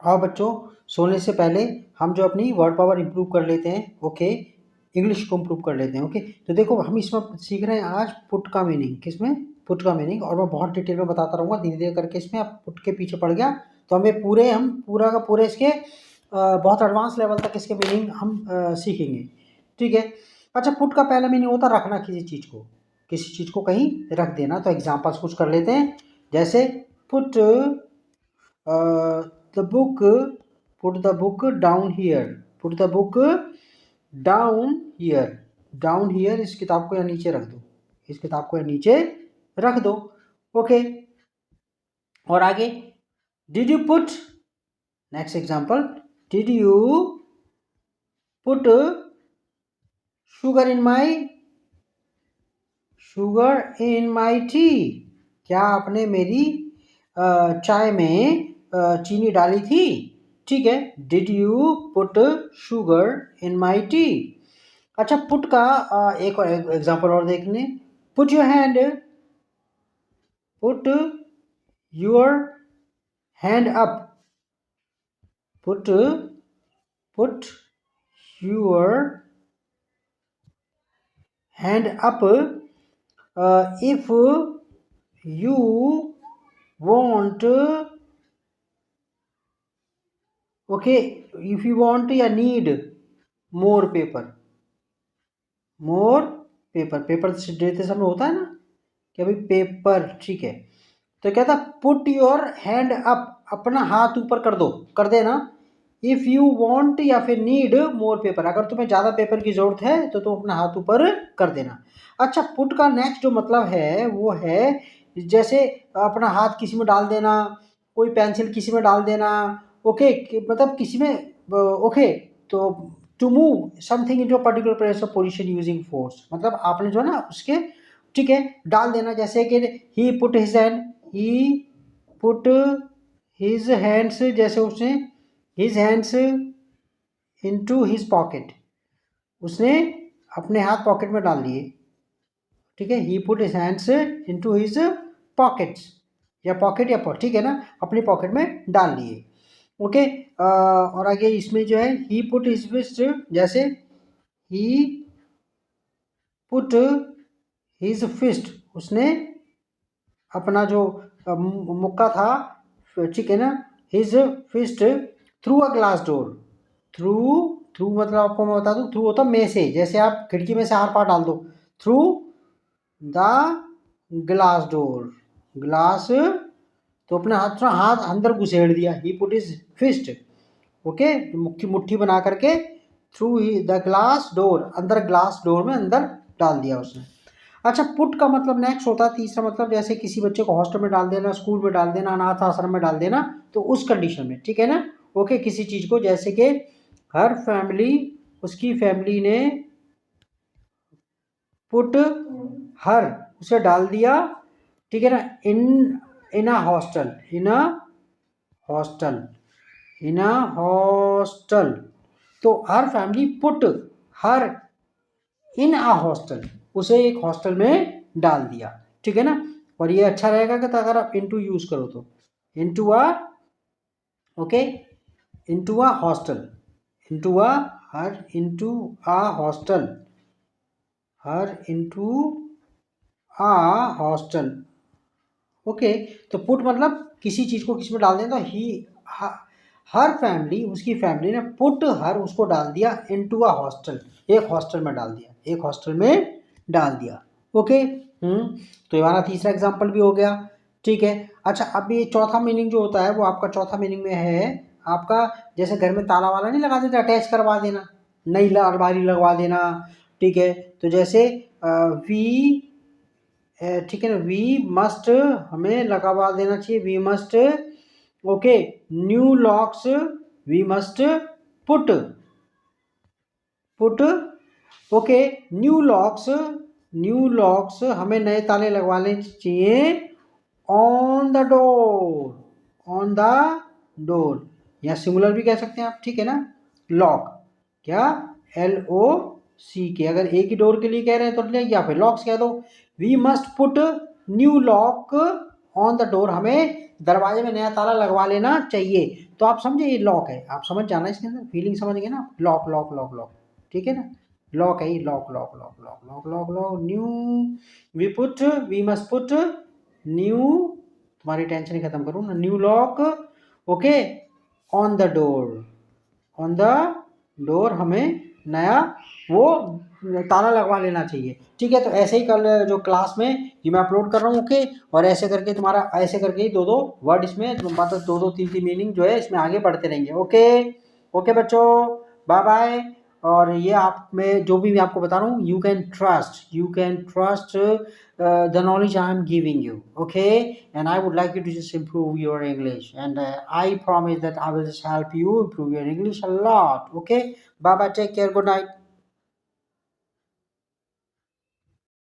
आओ बच्चों, सोने से पहले हम जो अपनी वर्ड पावर इम्प्रूव कर लेते हैं। ओके, इंग्लिश को इम्प्रूव कर लेते हैं। ओके, तो देखो हम इसमें सीख रहे हैं आज पुट का मीनिंग। किसमें? पुट का मीनिंग। और मैं बहुत डिटेल में बताता रहूँगा धीरे धीरे करके। इसमें आप पुट के पीछे पड़ गया तो हमें पूरा का पूरे इसके बहुत एडवांस लेवल तक इसके मीनिंग हम सीखेंगे। ठीक है। अच्छा, पुट का पहला मीनिंग होता है रखना किसी चीज़ को कहीं रख देना। तो एग्जाम्पल्स कुछ कर लेते हैं। जैसे put the book put the book down here, put the book down here इस किताब को यहाँ नीचे रख दो, इस किताब को यहाँ नीचे रख दो। ओके, और आगे did you put, next example, did you put sugar in my tea, क्या आपने मेरी चाय में चीनी डाली थी। ठीक है, did you put sugar in my T. अच्छा, पुट का एक और एग्जाम्पल और देखने। Put your hand up, put your hand up if you want, okay, if you want या नीड मोर पेपर, पेपर देते समय होता है ना कि अभी पेपर। ठीक है, तो कहता पुट योर हैंड अप, अपना हाथ ऊपर कर देना। इफ यू वांट या फिर नीड मोर पेपर, अगर तुम्हें ज़्यादा पेपर की ज़रूरत है तो तुम अपना हाथ ऊपर कर देना। अच्छा, पुट का नेक्स्ट जो मतलब है वो है जैसे अपना हाथ किसी में डाल देना, कोई पेंसिल किसी में डाल देना। ओके, मतलब किसी में ओके, तो to move something into a particular place of position using force, मतलब आपने जो है ना उसके, ठीक है, डाल देना। जैसे कि ही पुट हिज हैंड्स, जैसे उसने his hands into his pocket, उसने अपने हाथ पॉकेट में डाल दिए। ठीक है, he put his hands into his pockets, या पॉकेट या ठीक है ना, अपनी पॉकेट में डाल लिए। ओके, और आगे इसमें जो है ही पुट हिज फिस्ट, जैसे ही पुट हिज फिस्ट, उसने अपना जो मुक्का था, ठीक है ना, his fist through a glass door. Through मतलब आपको मैं बता दूं, थ्रू होता में से, जैसे आप खिड़की में से आर पार डाल दो। Through the glass door, glass, तो अपने हाथ अंदर घुसेड़ दिया। ही पुट इज फिस्ट, ओके, मुट्ठी बना करके थ्रू द ग्लास डोर, अंदर ग्लास डोर में अंदर डाल दिया उसने। अच्छा, पुट का मतलब नेक्स्ट होता है तीसरा मतलब, जैसे किसी बच्चे को हॉस्टल में डाल देना, स्कूल में डाल देना, अनाथ आश्रम में डाल देना, तो उस कंडीशन में। ठीक है ना। ओके, किसी चीज को, जैसे कि हर फैमिली, उसकी फैमिली ने पुट हर, उसे डाल दिया, ठीक है ना, in a hostel, hostel in a hostel. तो her family put her in a hostel, उसे एक हॉस्टल में डाल दिया। ठीक है ना। और ये अच्छा रहेगा कि तो अगर आप इनटू यूज करो तो into a, okay, into a hostel, into a, her into a hostel, her into a hostel. Okay, तो पुट मतलब किसी चीज को किसी में डाल दें, तो हर फैमिली, उसकी फैमिली ने पुट हर, उसको डाल दिया इनटू अ हॉस्टल, एक हॉस्टल में डाल दिया, एक हॉस्टल में डाल दिया। ओके, तो ये हमारा तीसरा एग्जांपल भी हो गया। ठीक है। अच्छा, अब ये चौथा मीनिंग जो होता है वो आपका चौथा मीनिंग में है आपका, जैसे घर में ताला वाला नहीं लगा देते, अटैच करवा देना, नई अलमारी लगवा देना। ठीक है, तो जैसे वी, ठीक है ना, वी मस्ट, हमें लगवा देना चाहिए, we must, okay, new locks, we must put put, okay, new locks, हमें नए ताले लगवाने चाहिए ऑन द डोर, या सिंगुलर भी कह सकते हैं आप। ठीक है ना, लॉक, क्या, LOCK, अगर एक ही डोर के लिए कह रहे हैं तो या फिर लॉक्स कह दो। We must put new lock on the door, हमें दरवाजे में नया ताला लगवा लेना चाहिए। तो आप समझे ये लॉक है, आप समझ जाना इसके अंदर, फीलिंग समझ गए ना, लॉक लॉक लॉक लॉक, ठीक है ना, लॉक है ये, lock lock lock lock lock lock lock. New we put, we must put new, तुम्हारी टेंशन ही खत्म करूँ ना, new lock, okay, on the door, on the door, हमें नया वो ताला लगवा लेना चाहिए, ठीक है। तो ऐसे ही कल जो क्लास में ये मैं अपलोड कर रहा हूँ, ओके, और ऐसे करके तुम्हारा, ऐसे करके ही दो दो वर्ड इसमें, मतलब दो दो तीन तीन मीनिंग जो है इसमें आगे बढ़ते रहेंगे, ओके। ओके बच्चों, बाय बाय। और ये आप में जो भी मैं आपको बता रहा हूँ, you can trust the knowledge I am giving you, okay, and I would like you to just improve your English, and I promise that I will just help you improve your English a lot, okay. Bye bye, take care, good night.